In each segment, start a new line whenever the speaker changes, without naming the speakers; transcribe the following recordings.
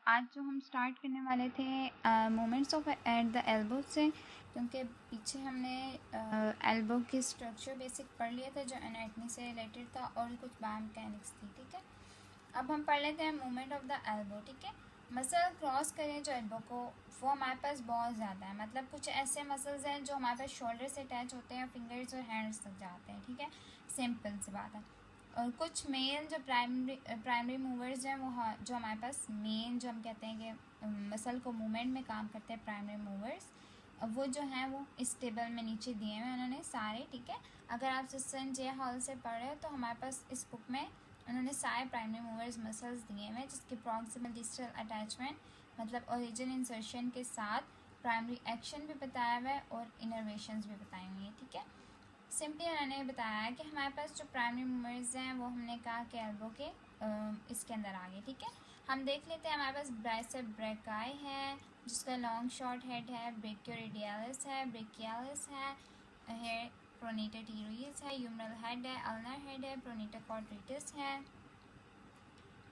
आज जो हम स्टार्ट करने वाले थे moments of at the elbow से, क्योंकि पीछे हमने एल्बो की स्ट्रक्चर बेसिक पढ़ लिया था जो एनाटमी से रिलेटेड था और कुछ बायोमैकेनिक्स थी। ठीक है, अब हम पढ़ लेते हैं मूवमेंट ऑफ द एल्बो। ठीक है, मसल क्रॉस करें जो एल्बो को, वो हमारे पास बहुत ज़्यादा है। मतलब कुछ ऐसे मसल्स हैं जो हमारे पास शोल्डर से अटैच होते हैं, फिंगर्स और हैंड्स तक जाते हैं। ठीक है, सिंपल सी बात है। और कुछ मेन जो प्राइमरी मूवर्स हैं वो जो हमारे पास मेन जो हम कहते हैं कि मसल को मूवमेंट में काम करते हैं प्राइमरी मूवर्स, वो जो हैं वो इस टेबल में नीचे दिए हैं उन्होंने सारे। ठीक है, अगर आप सिस्टन जे हॉल से पढ़ रहे हो तो हमारे पास इस बुक में उन्होंने सारे प्राइमरी मूवर्स मसल्स दिए हुए हैं, जिसके प्रॉक्सिमल डिस्टल अटैचमेंट मतलब ओरिजिन इंसर्शन के साथ प्राइमरी एक्शन भी बताया हुआ है और इनर्वेशंस भी बताई हुई हैं। ठीक है, सिंपली उन्होंने बताया है कि हमारे पास जो प्राइमरी मूवर्स हैं वो हमने कहा कि एल्बो के इसके अंदर आ गए। ठीक है, हम देख लेते हैं। हमारे पास बाइसेप ब्रैकाई है जिसका लॉन्ग शॉर्ट हेड है, ब्रेकियोरेडियलिस है, ब्रेकियालिस है, हेयर प्रोनीटर टीरोइस है, यूमरल हेड है, अल्नर हेड है, प्रोनीटर क्वाड्रेटस है।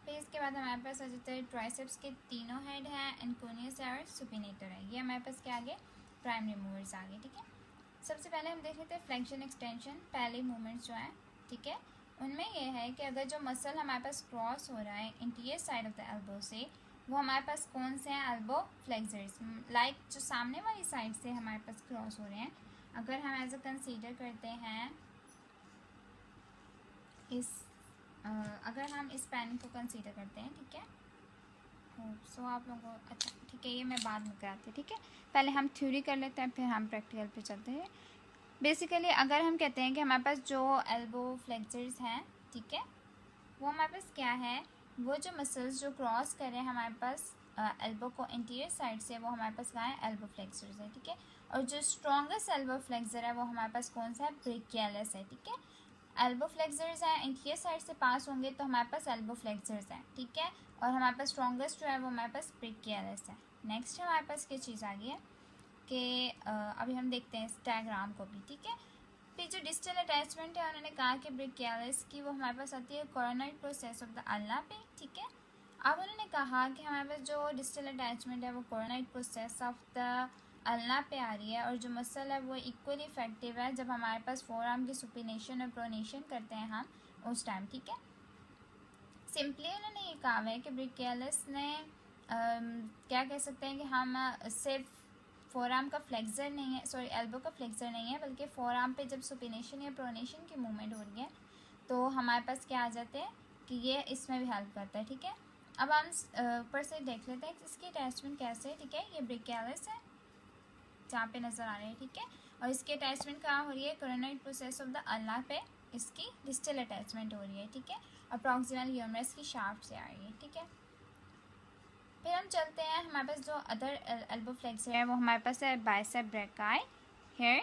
फिर इसके बाद हमारे पास आ जाता है ट्राइसेप्स के तीनों हेड हैं, एनकोनियस और सुपिनेटर है। ये हमारे पास क्या आ गए, प्राइमरी मूवर्स आ गए। ठीक है, सबसे पहले हम देख लेते हैं फ्लेक्शन एक्सटेंशन पहले मूवमेंट्स जो हैं। ठीक है, उनमें यह है कि अगर जो मसल हमारे पास क्रॉस हो रहा है interior side of the elbow से, वो हमारे पास कौन से हैं, एल्बो फ्लेक्सर्स। लाइक जो सामने वाली साइड से हमारे पास क्रॉस हो रहे हैं, अगर हम एज अ कंसीडर करते हैं इस अगर हम इस पैन को कंसीडर करते हैं। ठीक है, सो आप लोगों को अच्छा ठीक है, ये मैं बाद में कराती हूँ। ठीक है, पहले हम थ्योरी कर लेते हैं फिर हम प्रैक्टिकल पे चलते हैं। बेसिकली अगर हम कहते हैं कि हमारे पास जो एल्बो फ्लेक्सर्स हैं, ठीक है, वो हमारे पास क्या है, वो जो मसल्स जो क्रॉस कर रहे हैं हमारे पास एल्बो को इंटीरियर साइड से, वो हमारे पास कहाँ है, एल्बो फ्लेक्सर्स है। ठीक है, और जो स्ट्रॉन्गेस्ट एल्बो फ्लेक्सर है वो हमारे पास कौन सा है, ब्रेकियालिस है। ठीक है, एल्बो फ्लेक्सर्स हैं इंटीरियर साइड से पास होंगे तो हमारे पास एल्बो फ्लेक्सर्स हैं। ठीक है, और हमारे पास स्ट्रॉन्गेस्ट जो है वो हमारे पास ब्रेकियालिस है। नेक्स्ट हमारे पास क्या चीज़ आ गई है कि अभी हम देखते हैं इस डायग्राम को भी। ठीक है, फिर जो डिस्टल अटैचमेंट है उन्होंने कहा कि ब्रेकियालिस की वो हमारे पास आती है coronary process of the ulna पे। ठीक है, अब उन्होंने कहा कि हमारे पास जो डिस्टल अटैचमेंट है वो coronary process of the ulna पे आ रही है, और जो मसल है वो इक्वली इफेक्टिव है जब हमारे पास फोर आर्म की सुपिनेशन और प्रोनेशन करते हैं हम उस टाइम। ठीक है, सिंपली उन्होंने ये कहा है कि ब्रेकियालिस ने क्या कह सकते हैं कि हम सिर्फ फोर आर्म का फ्लेक्सर नहीं है, सॉरी एल्बो का फ्लेक्सर नहीं है, बल्कि फोर आर्म पे जब सुपिनेशन या प्रोनेशन की मूवमेंट हो रही है तो हमारे पास क्या आ जाते हैं कि ये इसमें भी हेल्प करता है। ठीक है, अब हम ऊपर से देख लेते हैं कि इसकी अटैचमेंट कैसे है। ठीक है, ये ब्रेकियालिस है जहाँ पे नज़र आ रहे हैं। ठीक है, और इसकी अटैचमेंट कहाँ हो रही है, coronary process of the ulna पे इसकी डिस्टल अटैचमेंट हो रही है। ठीक है, और प्रॉक्सिमल ह्यूमरस की शाफ्ट से आ रही है। ठीक है, फिर हम चलते हैं, हमारे पास जो अदर एल्बो फ्लेक्सर है वो हमारे पास है बाइसेप ब्रैकाई हेयर।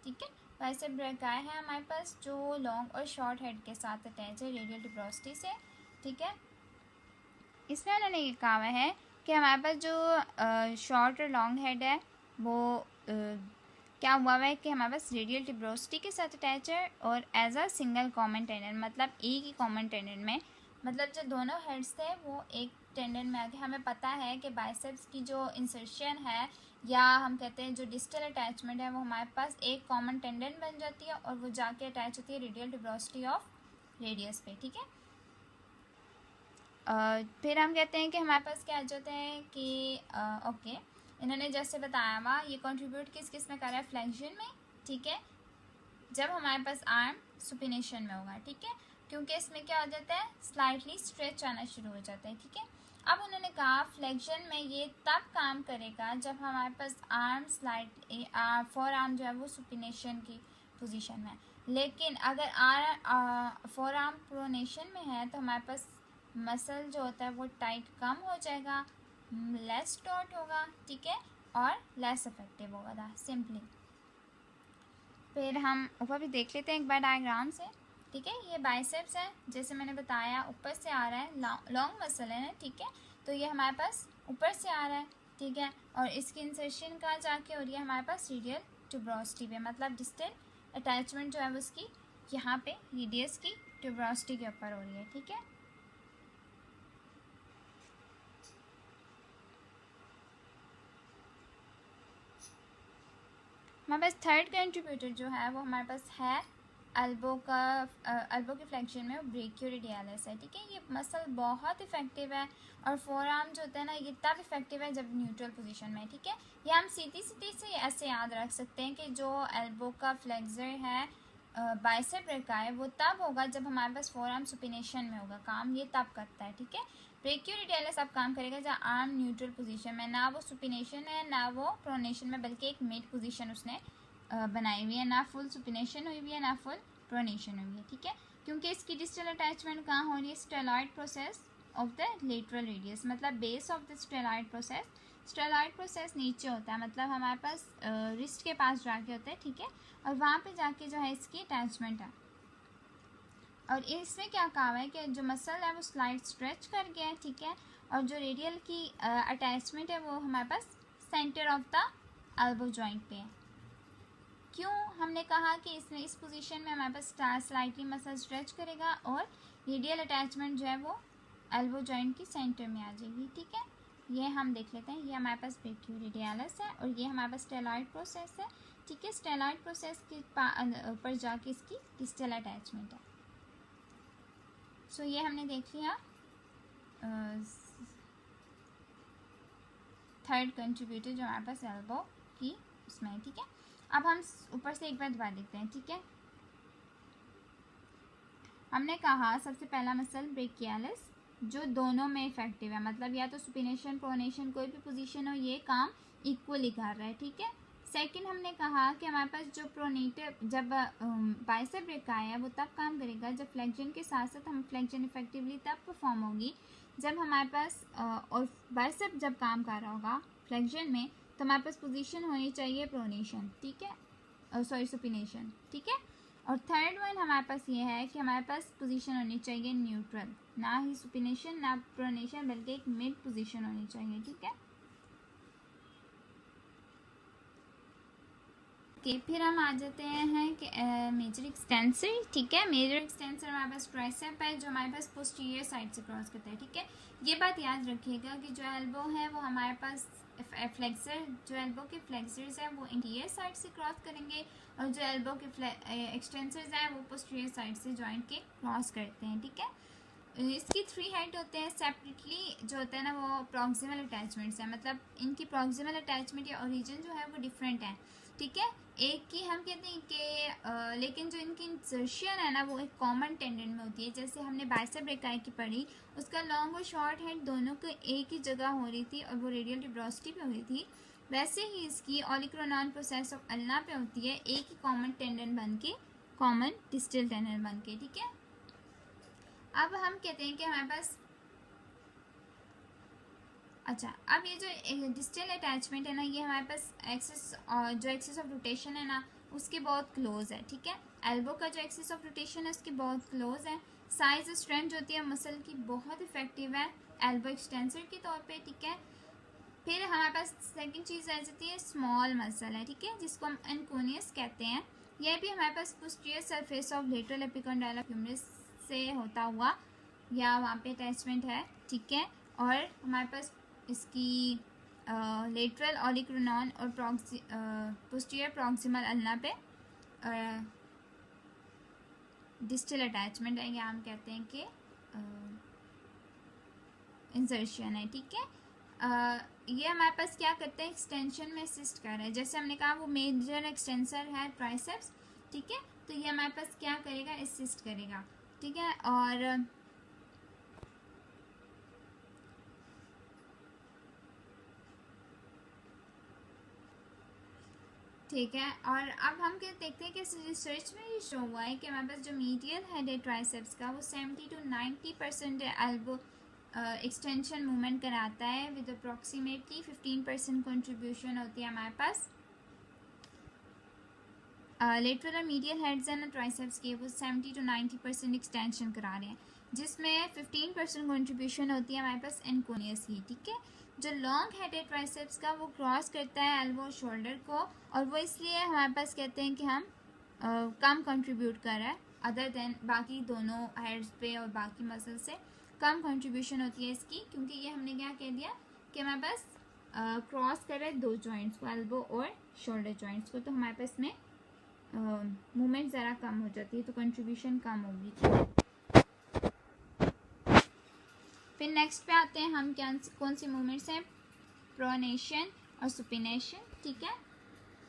ठीक है, बाइसेप ब्रैकाई है हमारे पास जो लॉन्ग और शॉर्ट हेड के साथ अटैच है रेडियल ट्यूबरोसिटी से। ठीक है, इसमें उन्होंने ये कहा हुआ है कि हमारे पास जो शॉर्ट और लॉन्ग हेड है वो क्या हुआ है कि हमारे पास रेडियल ट्यूबरोसिटी के साथ अटैच है, और as a single common tendon, मतलब एक ही कॉमन टेंडन में, मतलब जो दोनों हेड्स थे वो एक टेंडन में आके हमें पता है कि बाइसेप्स की जो इंसर्शन है या हम कहते हैं जो डिस्टल अटैचमेंट है वो हमारे पास एक कॉमन टेंडन बन जाती है और वो जाके अटैच होती है रेडियल ट्यूबरोसिटी ऑफ रेडियस पे। ठीक है, फिर हम कहते हैं कि हमारे पास क्या आ जाते हैं कि ओके, इन्होंने जैसे बताया हुआ ये कंट्रीब्यूट किस किस में कर रहा है, फ्लेक्शन में। ठीक है, जब हमारे पास आर्म सुपिनेशन में होगा। ठीक है, क्योंकि इसमें क्या हो जाता है, स्लाइटली स्ट्रेच आना शुरू हो जाता है। ठीक है, अब उन्होंने कहा फ्लेक्शन में ये तब काम करेगा जब हमारे पास आर्म स्लाइट फोर आर्म जो है वो सुपिनेशन की पोजीशन में है, लेकिन अगर फोर आर्म प्रोनेशन में है तो हमारे पास मसल जो होता है वो टाइट कम हो जाएगा, लेस टॉट होगा। ठीक है, और लेस इफेक्टिव होगा सिंपली। फिर हम ऊपर भी देख लेते हैं एक बार डायग्राम से। ठीक है, ये बाइसेप्स है जैसे मैंने बताया ऊपर से आ रहा है, लॉन्ग मसल है ना। ठीक है, तो ये हमारे पास ऊपर से आ रहा है। ठीक है, और इसकी इंसर्शन कहाँ जाके हो रही है, हमारे पास रेडियल ट्यूबरोसिटी पे, मतलब डिस्टल अटैचमेंट जो है वो उसकी यहाँ पे रेडियस की ट्यूबरोसिटी के ऊपर हो रही है। ठीक है, हमारे पास थर्ड कंट्रीब्यूटर जो है वो हमारे पास है एल्बो के फ्लेक्शन में ब्रेकियोरेडियलिस है, ठीक है। ये मसल बहुत इफेक्टिव है और फोर आर्म जो होता है ना, ये तब इफेक्टिव है जब न्यूट्रल पोजीशन में, ठीक है। ये हम सीधी से ऐसे याद रख सकते हैं कि जो एल्बो का फ्लेक्सर है बाइसेप रखा है, वो तब होगा जब हमारे पास फोर आर्म सुपिनेशन में होगा, काम ये तब करता है, ठीक है। ब्रेकियोरेडियलिस अब काम करेगा जब आर्म न्यूट्रल पोजीशन में, ना वो सुपिनेशन है ना वो प्रोनेशन में, बल्कि एक मिड पोजीशन उसने बनाई हुई है, ना फुल सुपिनेशन हुई हुई है ना फुल प्रोनेशन हुई है, ठीक है। क्योंकि इसकी डिस्टल अटैचमेंट कहाँ हो रही है, styloid process of the lateral radius, मतलब base of the styloid process. Styloid process नीचे होता है, मतलब हमारे पास रिस्ट के पास जाके होता है, ठीक है, और वहाँ पे जाके जो है इसकी अटैचमेंट है। और इसमें क्या कहा है कि जो मसल है वो स्लाइड स्ट्रेच कर गया है, ठीक है, और जो रेडियल की अटैचमेंट है वो हमारे पास centre of the elbow joint पे है। क्यों हमने कहा कि इसमें इस पोजीशन में हमारे पास स्लाइटली मसल स्ट्रेच करेगा और रेडियल अटैचमेंट जो है वो एल्बो जॉइंट की सेंटर में आ जाएगी, ठीक है। ये हम देख लेते हैं, ये हमारे पास ब्रेकियोरेडियलिस है और ये हमारे पास स्टेलॉइड प्रोसेस है, ठीक है। स्टेलॉइड प्रोसेस के ऊपर जाके इसकी डिस्टल अटैचमेंट है। सो ये हमने देख लिया थर्ड कंट्रीब्यूटर जो हमारे पास एल्बो की उसमें है, ठीक है। अब हम ऊपर से एक बार दोबारा देखते हैं, ठीक है। हमने कहा सबसे पहला मसल ब्रेकियालिस जो दोनों में इफेक्टिव है, मतलब या तो सुपिनेशन प्रोनेशन कोई भी पोजीशन हो ये काम इक्वली कर रहा है, ठीक है। सेकंड हमने कहा कि हमारे पास जो प्रोनेटिव जब बाइसेप ब्रेक आया है वो तब काम करेगा जब फ्लेक्शन के साथ साथ हम फ्लेक्शन इफेक्टिवली तब परफॉर्म होगी जब हमारे पास और बाइसेप जब काम कर रहा होगा फ्लेक्शन में, तो हमारे पास पोजीशन होनी चाहिए प्रोनेशन, ठीक है, सॉरी सुपिनेशन, ठीक है। और थर्ड वन हमारे पास ये है कि हमारे पास पोजीशन होनी चाहिए न्यूट्रल, ना ही सुपिनेशन ना प्रोनेशन, बल्कि एक मिड पोजीशन होनी चाहिए, ठीक है। ओके, फिर हम आ जाते हैं कि मेजर एक्सटेंसर, ठीक है। मेजर एक्सटेंसर हमारे पास ट्राइसेप है जो हमारे पास पोस्टीरियर साइड से क्रॉस करता है, ठीक है। ये बात याद रखिएगा कि जो एल्बो है वो हमारे पास फ्लेक्सर, जो एल्बो के फ्लेक्सर्स हैं वो इंटीरियर साइड से क्रॉस करेंगे और जो एल्बो के एक्सटेंसर्स हैं वो पोस्टीरियर साइड से जॉइंट के क्रॉस करते हैं, ठीक है। इसकी थ्री हेड होते हैं, सेपरेटली जो होता है ना वो प्रॉक्सिमल अटैचमेंट्स हैं, मतलब इनकी प्रॉक्सिमल अटैचमेंट या ओरिजिन जो है वो डिफरेंट है, ठीक है। एक की हम कहते हैं कि लेकिन जो इनकी इंसर्शन है ना वो एक कॉमन टेंडेंट में होती है। जैसे हमने बाइसेप ब्रेकाई की पढ़ी, उसका लॉन्ग और शॉर्ट हेड दोनों को एक ही जगह हो रही थी और वो रेडियल ट्यूबरोसिटी पे हो रही थी, वैसे ही इसकी ओलिक्रोनॉन प्रोसेस ऑफ अल्ना पे होती है, एक ही कॉमन टेंडेंट बन के, कॉमन डिस्टल टेंडेंट बन के, ठीक है। अब हम कहते हैं कि हमारे पास अच्छा, अब ये जो डिस्टल अटैचमेंट है ना ये हमारे पास एक्सिस जो एक्सिस ऑफ रोटेशन है ना उसके बहुत क्लोज है, ठीक है। एल्बो का जो एक्सिस ऑफ रोटेशन है उसके बहुत क्लोज है। साइज और स्ट्रेंथ जो होती है मसल की बहुत इफेक्टिव है एल्बो एक्सटेंसर के तौर पे, ठीक है। फिर हमारे पास सेकंड चीज़ आ जाती है स्मॉल मसल है, ठीक है, जिसको हम एनकोनियस कहते हैं। यह भी हमारे पास posterior surface of lateral epicondyle humerus से होता हुआ या वहाँ पे अटैचमेंट है, ठीक है। और हमारे पास इसकी लेटरल ओलिक्रोनॉन और पोस्टीरियर प्रॉक्सिमल अल्ना पे डिस्टल अटैचमेंट है, या हम कहते हैं कि इंसर्शन है, ठीक है। ये हमारे पास क्या करते हैं, एक्सटेंशन में असिस्ट कर रहा है। जैसे हमने कहा वो मेजर एक्सटेंसर है ट्राइसेप्स, ठीक है, तो ये हमारे पास क्या करेगा, असिस्ट करेगा, ठीक है। और ठीक है, और अब हम क्या देखते हैं कि रिसर्च में ये शो हुआ है कि हमारे पास जो मीडियल हेड है ट्राइसेप्स का वो 70 to 90% एल्बो एक्सटेंशन मूवमेंट कराता है, विद अप्रॉक्सीमेटली 15% कंट्रीब्यूशन होती है हमारे पास लेटरल और मीडियल हेड्स हैं ना ट्राइसेप्स के, वो 70 to 90% एक्सटेंशन करा रहे हैं, जिसमें 15% कंट्रीब्यूशन होती है हमारे पास एनकोनियस की, ठीक है। जो लॉन्ग हेड है ट्राइसेप्स का वो क्रॉस करता है एल्बो शोल्डर को, और वो इसलिए हमारे पास कहते हैं कि हम कम कंट्रीब्यूट कर रहा है अदर देन बाकी दोनों हेड्स पे और बाकी मसल से कम कंट्रीब्यूशन होती है इसकी, क्योंकि ये हमने क्या कह दिया कि हमारे पास क्रॉस कर रहे हैं दो जॉइंट्स को, एल्बो और शोल्डर जॉइंट्स को, तो हमारे पास में मूवमेंट ज़रा कम हो जाती है, तो कंट्रीब्यूशन कम होगी, ठीक है। फिर नेक्स्ट पे आते हैं हम, क्या कौन सी मूवमेंट्स हैं, प्रोनेशन और सुपिनेशन, ठीक है।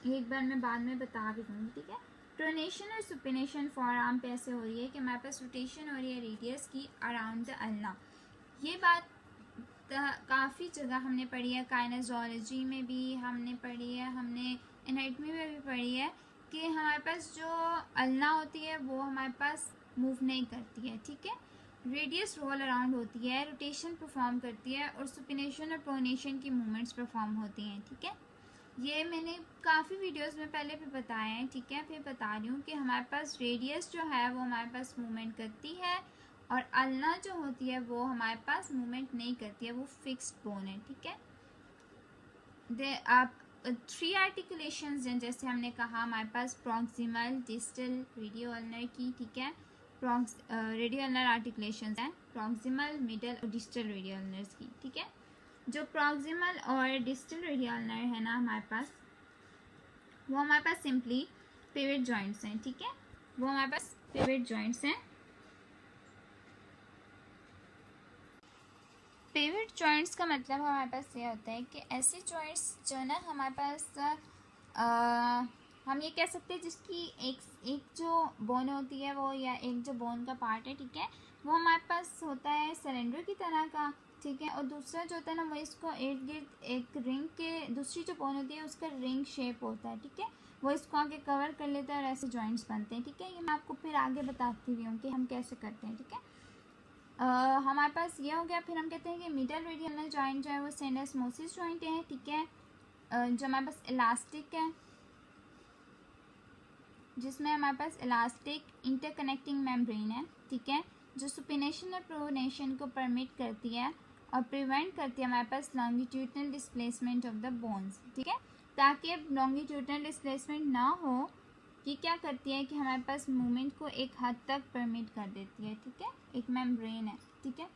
एक बार मैं बाद में बता भी दूँगी, ठीक है। प्रोनेशन और सुपिनेशन फॉर आर्म पे ऐसे हो रही है कि हमारे पास रोटेशन हो रही है रेडियस की अराउंड द अल्ना। ये बात काफ़ी जगह हमने पढ़ी है, काइनेजोलॉजी में भी हमने पढ़ी है, हमने एनाटॉमी में भी पढ़ी है कि हमारे पास जो अल्ना होती है वो हमारे पास मूव नहीं करती है, ठीक है। रेडियस रोल अराउंड होती है, रोटेशन परफॉर्म करती है, और सुपिनेशन और प्रोनेशन की मूवमेंट्स परफॉर्म होती हैं, ठीक है। ये मैंने काफ़ी वीडियोस में पहले भी बताया है, ठीक है। फिर बता रही हूँ कि हमारे पास रेडियस जो है वो हमारे पास मूवमेंट करती है, और अल्ना जो होती है वो हमारे पास मूवमेंट नहीं करती है, वो फिक्स्ड बोन है, ठीक है। आप 3 आर्टिकुलेशंस हैं, जैसे हमने कहा हमारे पास प्रॉक्सिमल, डिस्टल, रेडियो अल्नर की, ठीक है। रेडियो अल्नर आर्टिकुलेशंस हैं, प्रॉक्सिमल, मिडल और डिस्टल रेडियो अल्नर्स की, ठीक है। जो प्रॉक्सिमल और डिस्टल रेडियो अल्नर है ना हमारे पास, वो हमारे पास सिंपली पिवट जॉइंट्स हैं, ठीक है। वो हमारे पास पिवट जॉइंट्स हैं। पिवट जॉइंट्स का मतलब हमारे पास ये होता है कि ऐसे जॉइंट्स जो ना हमारे पास हम ये कह सकते हैं जिसकी एक जो बोन होती है वो, या एक जो बोन का पार्ट है, ठीक है, वो हमारे पास होता है सिलेंडर की तरह का, ठीक है। और दूसरा जो होता है ना वो इसको इर्द गिर्द एक रिंग के, दूसरी जो बोन होती है उसका रिंग शेप होता है, ठीक है, वो इसको आगे कवर कर लेता है और ऐसे जॉइंट्स बनते हैं, ठीक है। ये मैं आपको फिर आगे बताती हुई हूँ कि हम कैसे करते हैं, ठीक है। हमारे पास ये हो गया। फिर हम कहते हैं कि मिडल रेडियल जॉइंट जो है वो सिनेस्मोसिस जॉइंट है, ठीक है, जो हमारे पास इलास्टिक है, जिसमें हमारे पास इलास्टिक इंटरकनेक्टिंग मेम्ब्रेन है, ठीक है, जो सुपिनेशन और प्रोनेशन को परमिट करती है और प्रिवेंट करती है हमारे पास longitudinal displacement of the bones, ठीक है। ताकि अब लॉन्गिट्यूडनल डिस्प्लेसमेंट ना हो, ये क्या करती है कि हमारे पास मूवमेंट को एक हद तक परमिट कर देती है, ठीक है। एक मेम्ब्रेन है, ठीक है,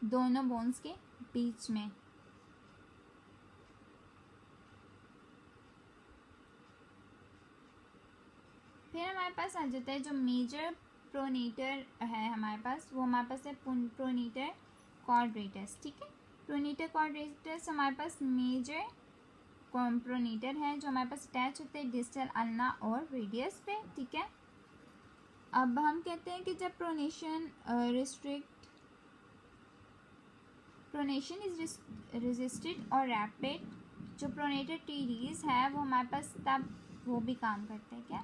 दोनों बोन्स के बीच में। फिर हमारे पास आ जाता है जो मेजर प्रोनीटर है हमारे पास, वो हमारे पास है प्रोनीटर क्वाड्रेटस, ठीक है। प्रोनीटर क्वाड्रेटस हमारे पास मेजर प्रोनीटर है जो हमारे पास अटैच होते हैं डिस्टल अल्ना और रेडियस पे, ठीक है। अब हम कहते हैं कि जब प्रोनेशन इज रेजिस्टेड और रैपिड, जो प्रोनेटर टीडीज है वो हमारे पास तब वो भी काम करते हैं, क्या,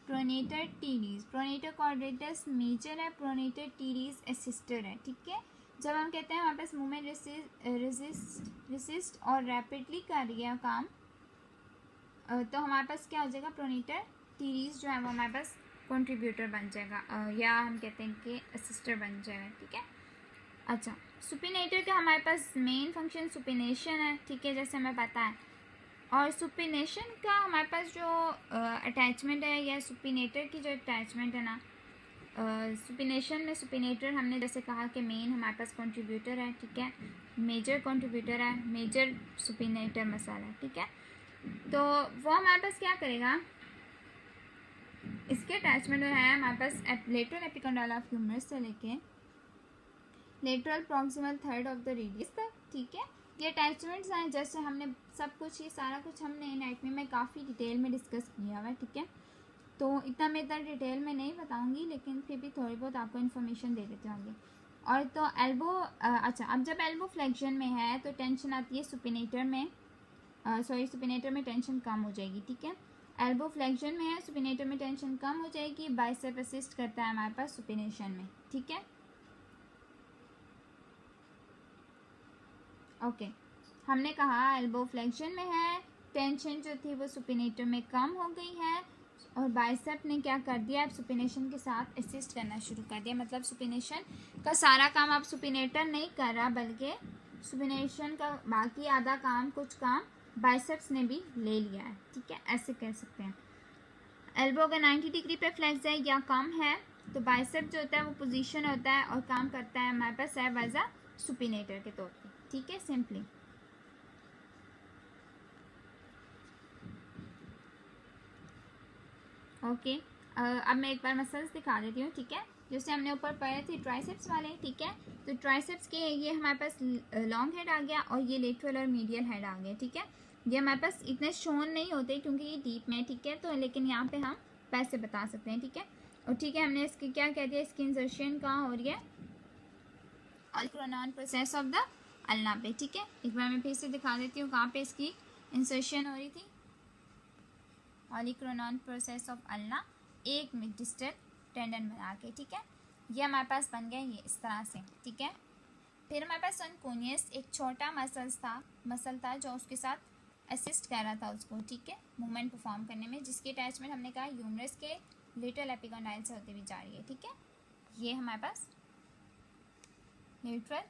प्रोनेटर टीडीज। प्रोनेटर क्वाड्रेटस मेजर है, प्रोनेटर टीडीज असिस्टर है, ठीक है। जब हम कहते हैं हमारे पास मूवमेंट रेसिस्ट और रैपिडली कर रही है काम, तो हमारे पास क्या हो जाएगा, प्रोनेटर टीडीज जो है वो हमारे पास कंट्रीब्यूटर बन जाएगा, या हम कहते हैं कि असिस्टर बन जाएगा, ठीक है। अच्छा, सुपिनेटर का हमारे पास मेन फंक्शन सुपिनेशन है, ठीक है, जैसे हमें पता है। और सुपिनेशन का हमारे पास जो अटैचमेंट है, या सुपिनेटर की जो अटैचमेंट है ना, सुपिनेशन में सुपिनेटर हमने जैसे कहा कि मेन हमारे पास कंट्रीब्यूटर है, ठीक है, मेजर कंट्रीब्यूटर है, मेजर सुपिनेटर मसाला, ठीक है। तो वो हमारे पास क्या करेगा, इसके अटैचमेंट जो है हमारे पास लेटरल एपिकॉन्डाइल ह्यूमरस से लेके lateral proximal third of the radius तक, ठीक है। ये अटैचमेंट्स हैं, जैसे हमने सब कुछ, ये सारा कुछ हमने एनाटॉमी में काफ़ी डिटेल में डिस्कस किया हुआ है, ठीक है। तो इतना मैं इतना डिटेल में नहीं बताऊंगी, लेकिन फिर भी थोड़ी बहुत आपको इन्फॉर्मेशन दे देते होंगे। और तो एल्बो, अच्छा, अब जब एल्बो फ्लेक्शन में है तो टेंशन आती है सुपिनेटर में, सुपिनेटर में टेंशन कम हो जाएगी, ठीक है। एल्बो फ्लेक्शन में है, सुपिनेटर में टेंशन कम हो जाएगी, बाइसेप असिस्ट करता है हमारे पास सुपिनेशन में, ठीक है। ओके, हमने कहा एल्बो फ्लेक्शन में है, टेंशन जो थी वो सुपिनेटर में कम हो गई है, और बाइसेप ने क्या कर दिया, अब सुपिनेशन के साथ असिस्ट करना शुरू कर दिया। मतलब सुपिनेशन का सारा काम अब सुपिनेटर नहीं कर रहा, बल्कि सुपिनेशन का बाकी आधा काम, कुछ काम बाइसेप्स ने भी ले लिया है, ठीक है, ऐसे कह सकते हैं। एल्बो अगर 90 डिग्री पे फ्लेक्स है या कम है, तो बाइसेप जो होता है वो पोजीशन होता है और काम करता है हमारे पास है एज अ सुपिनेटर के तौर पे, ठीक है, सिंपली। ओके, अब मैं एक बार मसल्स दिखा देती हूँ, ठीक है। जैसे हमने ऊपर पढ़े थे ट्राइसेप्स वाले, ठीक है। तो ट्राइसेप्स के ये हमारे पास लॉन्ग हेड आ गया और ये लेटरल और मीडियल हेड आ गया, ठीक है। ये हमारे पास इतने शोन नहीं होते क्योंकि ये डीप में, ठीक है। तो लेकिन यहाँ पे हम पैसे बता सकते हैं, ठीक है। और ठीक है, हमने इसकी क्या कह दिया, इसकी इंसर्शन कहाँ हो रही है, ऑलिक्रोनॉन प्रोसेस ऑफ द अल्ना पे, ठीक है। एक बार मैं फिर से दिखा देती हूँ कहाँ पे इसकी इंसर्शन हो रही थी, ऑलिक्रोनॉन प्रोसेस ऑफ अल्ना, एक डिस्टल टेंडन बना के, ठीक है। ये हमारे पास बन गया ये इस तरह से, ठीक है। फिर हमारे पास सनकोनियस एक छोटा मसल था जो उसके साथ असिस्ट कर रहा था उसको, ठीक है, मूवमेंट परफॉर्म करने में, जिसकी अटैचमेंट हमने कहा ह्यूमरस के लिटल एपिकॉन्डाइल से होती हुई जा रही है, ठीक है। ये हमारे पास न्यूट्रल,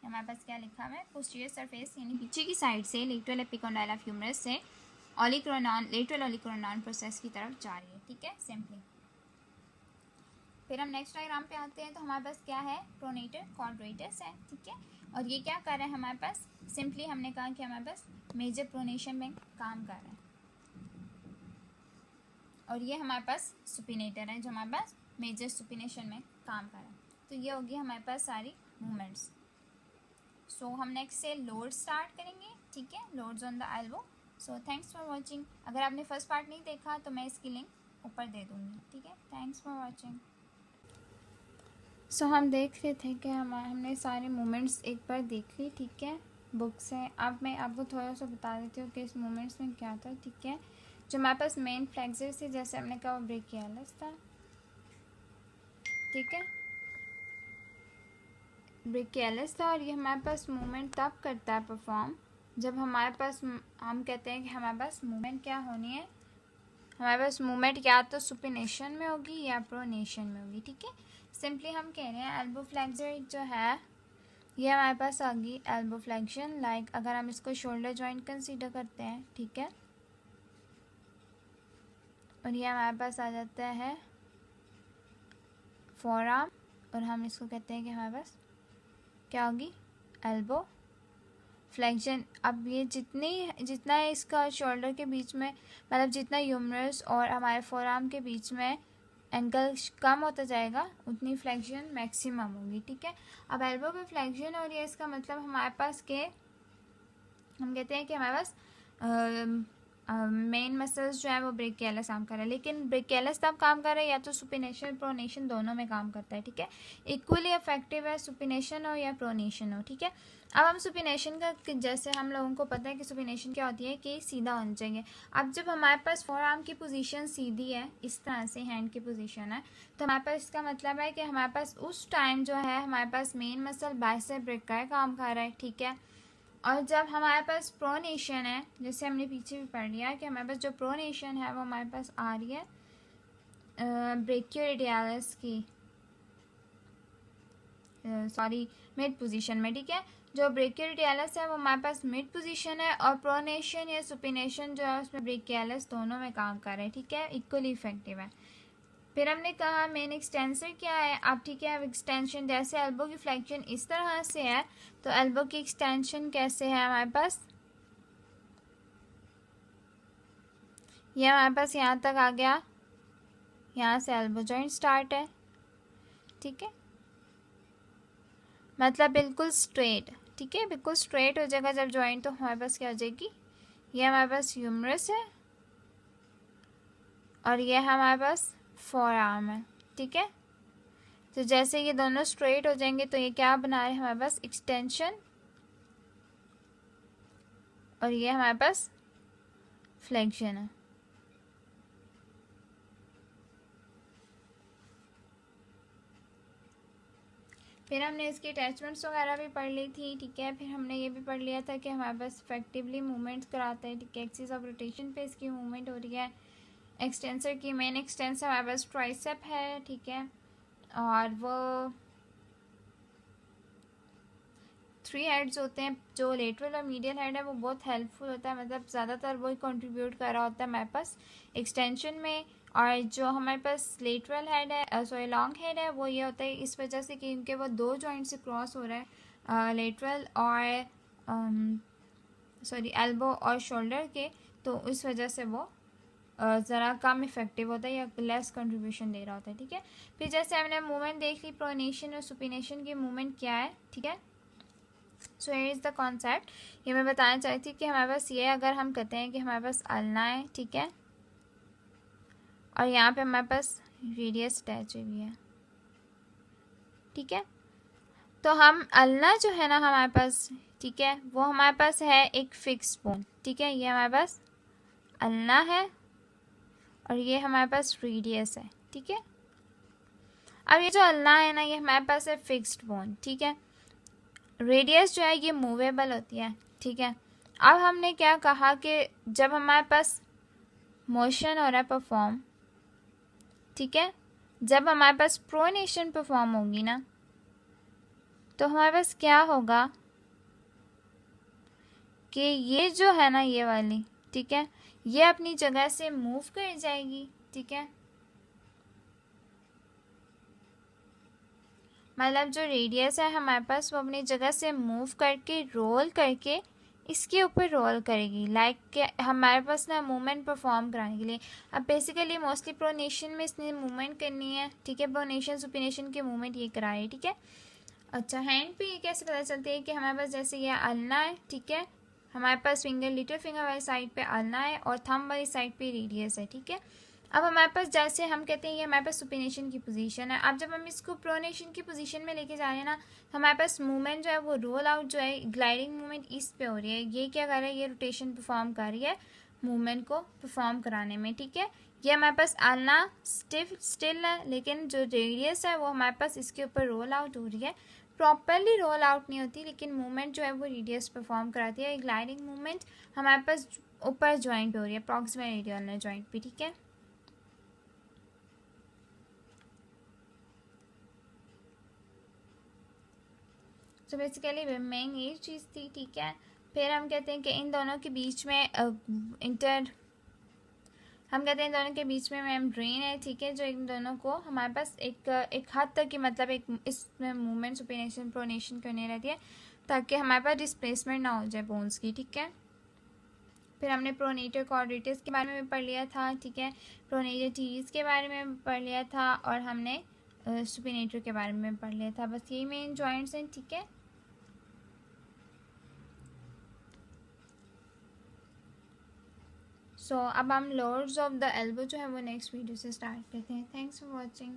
हमारे पास क्या लिखा हुआ है, पोस्टीरियर सरफेस यानी पीछे की साइड से लेटरल एपिकॉन्डाइल ऑफ ह्यूमरस से ऑलिक्रोनॉन लेटरल ऑलिक्रोनॉन प्रोसेस की तरफ जा रही है, ठीक है, सिंपली। फिर हम नेक्स्ट डायग्राम पे आते हैं। तो हमारे पास क्या है, प्रोनेटर क्वाड्रेटस है, ठीक है। और ये क्या कर रहा है हमारे पास, सिंपली हमने कहा कि हमारे पास मेजर प्रोनेशन में काम कर रहा है। और ये हमारे पास सुपिनेटर है जो हमारे पास मेजर सुपिनेशन में काम कर रहा है। तो ये होगी हमारे पास सारी मूवमेंट्स। सो हम नेक्स्ट से लोड स्टार्ट करेंगे, ठीक है, loads on the elbow. So thanks for watching. अगर आपने फर्स्ट पार्ट नहीं देखा तो मैं इसकी लिंक ऊपर दे दूँगी, ठीक है। Thanks for watching. सो हम देख रहे थे कि हमने सारे मूवमेंट्स एक बार देख ली, ठीक है, बुक से। अब मैं आपको थोड़ा सा बता देती हूँ कि इस मूवमेंट्स में क्या था, ठीक है। जो हमारे पास मेन फ्लेक्सर से, जैसे हमने कहा वो ब्रेकियालिस था, ठीक है, ब्रेकियालिस था। और ये हमारे पास मूवमेंट तब करता है परफॉर्म जब हमारे पास, हम कहते हैं कि हमारे पास मूवमेंट क्या होनी है, हमारे पास मूवमेंट या तो सुपिनेशन में होगी या प्रोनेशन में होगी, ठीक है। सिंपली हम कह रहे हैं एल्बो फ्लेक्सर जो है ये हमारे पास आ गई एल्बो फ्लेक्शन। लाइक अगर हम इसको शोल्डर जॉइंट कंसीडर करते हैं, ठीक है, और ये हमारे पास आ जाता है फोरआर्म, और हम इसको कहते हैं कि हमारे पास क्या होगी, एल्बो फ्लेक्शन। अब ये जितना है इसका शोल्डर के बीच में, मतलब जितना ह्यूमरस और हमारे फोरआर्म के बीच में एंगल कम होता जाएगा उतनी फ्लेक्शन मैक्सिमम होगी, ठीक है। अब एल्बो पे फ्लेक्शन हो रही है, इसका मतलब हमारे पास के, हम कहते हैं कि हमारे पास मेन मसल्स जो है वो ब्रेकियालिस काम कर रहा है। लेकिन ब्रेकियालिस तब काम कर रहा है या तो सुपिनेशन प्रोनेशन दोनों में काम करता है, ठीक है। इक्वली इफेक्टिव है सुपिनेशन हो या प्रोनेशन हो, ठीक है। अब हम सुपिनेशन का, जैसे हम लोगों को पता है कि सुपिनेशन क्या होती है कि सीधा होना चाहिए। अब जब हमारे पास फोर आर्म की पोजीशन सीधी है, इस तरह से हैंड की पोजीशन है, तो हमारे पास इसका मतलब है कि हमारे पास उस टाइम जो है हमारे पास मेन मसल बाइसेप ब्रेका काम कर रहा है, ठीक है। और जब हमारे पास प्रोनेशन है, जैसे हमने पीछे भी पढ़ लिया कि हमारे पास जो प्रोनेशन है वो हमारे पास आ रही है ब्रेकियोरेडियालिस की, सॉरी, मिड पोजीशन में, ठीक है। जो ब्रेकियोरेडियालिस है वो हमारे पास मिड पोजीशन है, और प्रोनेशन या सुपिनेशन जो है उसमें ब्रेकियालिस दोनों में काम कर रहे हैं, ठीक है, इक्वली इफेक्टिव है। फिर हमने कहा मेन एक्सटेंसर क्या है। अब ठीक है, अब एक्सटेंशन जैसे एल्बो की फ्लेक्शन इस तरह से है, तो एल्बो की एक्सटेंशन कैसे है हमारे पास, ये हमारे पास यहाँ तक आ गया, यहाँ से एल्बो जॉइंट स्टार्ट है, ठीक है, मतलब बिल्कुल स्ट्रेट, ठीक है, बिल्कुल स्ट्रेट हो जाएगा जब जॉइंट, तो हमारे पास क्या हो जाएगी, ये हमारे पास ह्यूमरस है और ये हमारे पास फोर आर्म है, ठीक है। तो जैसे ये दोनों स्ट्रेट हो जाएंगे तो ये क्या बना रहे हैं हमारे पास, एक्सटेंशन, और ये हमारे पास फ्लेक्शन है। फिर हमने इसकी अटैचमेंट्स वगैरह भी पढ़ ली थी, ठीक है। फिर हमने ये भी पढ़ लिया था कि हमारे पास इफेक्टिवली मूवमेंट्स कराता है, ठीक है, एक्सिस ऑफ रोटेशन पे इसकी मूवमेंट हो रही है। एक्सटेंसर की मेन एक्सटेंसर हमारे पास ट्राइसेप है, ठीक है, और वो 3 हेड्स होते हैं। जो लेटरल और मीडियल हेड है वो बहुत हेल्पफुल होता है, मतलब ज़्यादातर वही कंट्रीब्यूट कर रहा होता है हमारे पास एक्सटेंशन में। और जो हमारे पास लेटरल हेड है, सॉरी लॉन्ग हेड है, वो ये होता है इस वजह से कि उनके वो 2 जॉइंट से क्रॉस हो रहा है, लेटरल और सॉरी एल्बो और शोल्डर के, तो इस वजह से वो ज़रा कम इफेक्टिव होता है या लेस कंट्रीब्यूशन दे रहा होता है, ठीक है। फिर जैसे हमने मूवमेंट देख ली, प्रोनेशन और सुपिनेशन की मूवमेंट क्या है, ठीक है। So here is the concept, ये मैं बताना चाहती थी कि हमारे पास ये, अगर हम कहते हैं कि हमारे पास अल्ना है, ठीक है, और यहाँ पे हमारे पास रेडियस अटैच हुई है, ठीक है। तो हम अल्ना जो है ना हमारे पास, ठीक है, वो हमारे पास है एक फिक्स बोन, ठीक है। ये हमारे पास अल्ना है और ये हमारे पास रेडियस है, ठीक है। अब ये जो अल्ना है ना, ये हमारे पास है फिक्स्ड बोन, ठीक है। रेडियस जो है ये मूवेबल होती है, ठीक है। अब हमने क्या कहा कि जब हमारे पास मोशन हो रहा है परफॉर्म, ठीक है, जब हमारे पास प्रोनेशन परफॉर्म होगी ना, तो हमारे पास क्या होगा कि ये जो है ना ये वाली, ठीक है, ये अपनी जगह से मूव कर जाएगी, ठीक है। मतलब जो रेडियस है हमारे पास वो अपनी जगह से मूव करके रोल करके इसके ऊपर रोल करेगी, लाइक हमारे पास ना मूवमेंट परफॉर्म कराने के लिए। अब बेसिकली मोस्टली प्रोनेशन में इसने मूवमेंट करनी है, ठीक है। प्रोनेशन सुपिनेशन की मूवमेंट ये करा रही है, ठीक है। अच्छा, हैंड पे ये कैसे पता चलती है कि हमारे पास जैसे ये अल्ना है, ठीक है, हमारे पास फिंगर लिटिल फिंगर वाली साइड पे अल्ना है और थंब वाली साइड पे रेडियस है, ठीक है। अब हमारे पास जैसे हम कहते हैं ये हमारे पास सुपिनेशन की पोजीशन है। अब जब हम इसको प्रोनेशन की पोजीशन में लेके जा रहे हैं ना, तो हमारे पास मूवमेंट जो है वो रोल आउट जो है ग्लाइडिंग मूवमेंट इस पे हो रही है। ये क्या कर रहा है, ये रोटेशन परफॉर्म कर रही है मूवमेंट को परफॉर्म कराने में, ठीक है। ये हमारे पास आना स्टिल है, लेकिन जो रेडियस है वो हमारे पास इसके ऊपर रोल आउट हो रही है। प्रॉपरली रोल आउट नहीं होती, लेकिन मूवमेंट जो है वो रेडियस परफॉर्म कराती है। ग्लाइडिंग मूवमेंट हमारे पास ऊपर ज्वाइंट हो रही है, प्रॉक्सिमल रेडियल ज्वाइंट पे, ठीक है। तो बेसिकली मेन ये चीज़ थी, ठीक है। फिर हम कहते हैं कि इन दोनों के बीच में हम कहते हैं इन दोनों के बीच में मेम्ब्रेन है, ठीक है, जो इन दोनों को हमारे पास एक हद तक की मतलब एक इसमें मूवमेंट सुपिनेशन प्रोनेशन करनी रहती है ताकि हमारे पास डिस्प्लेसमेंट ना हो जाए बोन्स की, ठीक है। फिर हमने प्रोनेटर कॉर्डेटस के बारे में पढ़ लिया था, ठीक है, प्रोनेटर टीज के बारे में पढ़ लिया था और हमने सुपिनेटर के बारे में पढ़ लिया था। बस यही मेन जॉइंट्स हैं, ठीक है। सो अब हम लोअर्स ऑफ द एल्बो जो है वो नेक्स्ट वीडियो से स्टार्ट करते हैं। Thanks for watching.